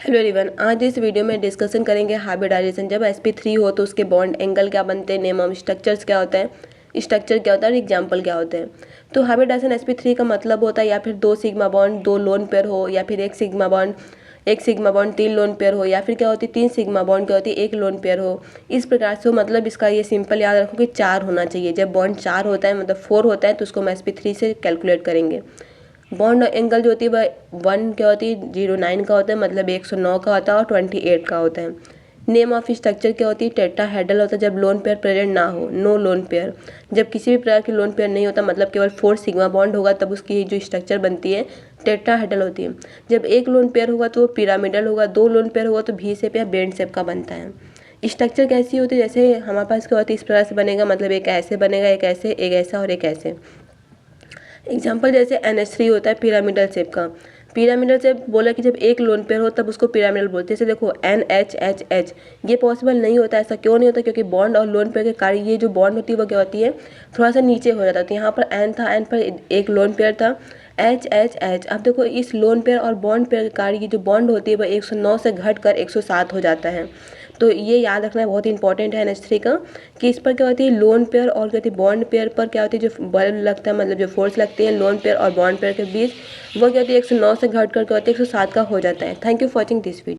Hello everyone, आज इस video में डिस्कशन करेंगे हाइब्रिडाइजेशन। जब sp3 हो तो उसके बॉन्ड एंगल क्या बनते हैं, नेम ऑफ स्ट्रक्चर्स क्या होता है, स्ट्रक्चर क्या होता है और एग्जाम्पल क्या होते हैं। तो हाइब्रिडाइजेशन sp3 का मतलब होता है या फिर 2 सिग्मा बॉन्ड 2 लोन पेयर हो, या फिर 1 सिग्मा बॉन्ड 3 लोन पेयर हो, या फिर क्या होती है 3 सिग्मा बॉन्ड क्या होती है 1 लोन पेयर हो। इस प्रकार से हो, मतलब इसका ये सिंपल याद रखो कि 4 होना चाहिए। जब बॉन्ड 4 होता है मतलब 4 होता है तो उसको हम sp3 से कैलकुलेट करेंगे। बॉन्ड एंगल जो होती है वह 1 क्या होती है 09 का होता है, मतलब 109 का होता है, और 28 का होता है। नेम ऑफ स्ट्रक्चर क्या होती है टेट्राहेड्रल होता है जब लोन पेयर प्रेजेंट ना हो, नो लोन पेयर। जब किसी भी प्रकार की लोन पेयर नहीं होता, मतलब केवल 4 सिग्मा बॉन्ड होगा, तब उसकी जो स्ट्रक्चर बनती है टेट्राहेड्रल होती है। जब एक लोन पेयर होगा तो वो पिरामिडल होगा, 2 लोन पेयर होगा तो वी शेप या बेंड शेप का बनता है। स्ट्रक्चर कैसी होती है, जैसे हमारे पास क्या होती है इस प्रकार से बनेगा, मतलब एक ऐसे बनेगा, एक ऐसा और एक ऐसे। एग्जाम्पल जैसे NH3 होता है पिरामिडल शेप का। पिरामिडल शेप बोला कि जब एक लोन पेयर हो तब उसको पिरामिडल बोलते हैं। जैसे देखो NHHH, ये पॉसिबल नहीं होता। ऐसा क्यों नहीं होता? क्योंकि बॉन्ड और लोन पेयर के कारण ये जो बॉन्ड होती है वो क्या होती है, थोड़ा सा नीचे हो जाता है। तो यहाँ पर N था, N पर एक लोन पेयर था HHH। अब देखो इस लोन पेयर और बॉन्ड पेयर के कारण ये जो बॉन्ड होती है वह 109 से घट कर 107 हो जाता है। तो ये याद रखना बहुत इंपॉर्टेंट है NH3 का, कि इस पर क्या होती है लोन पेयर और क्या होती है बॉन्ड पेयर पर क्या होती है जो बल लगता है, मतलब जो फोर्स लगती है लोन पेयर और बॉन्ड पेयर के बीच, वो क्या होती है 109 से घट कर क्या होती है 107 का हो जाता है। Thank you for watching this video.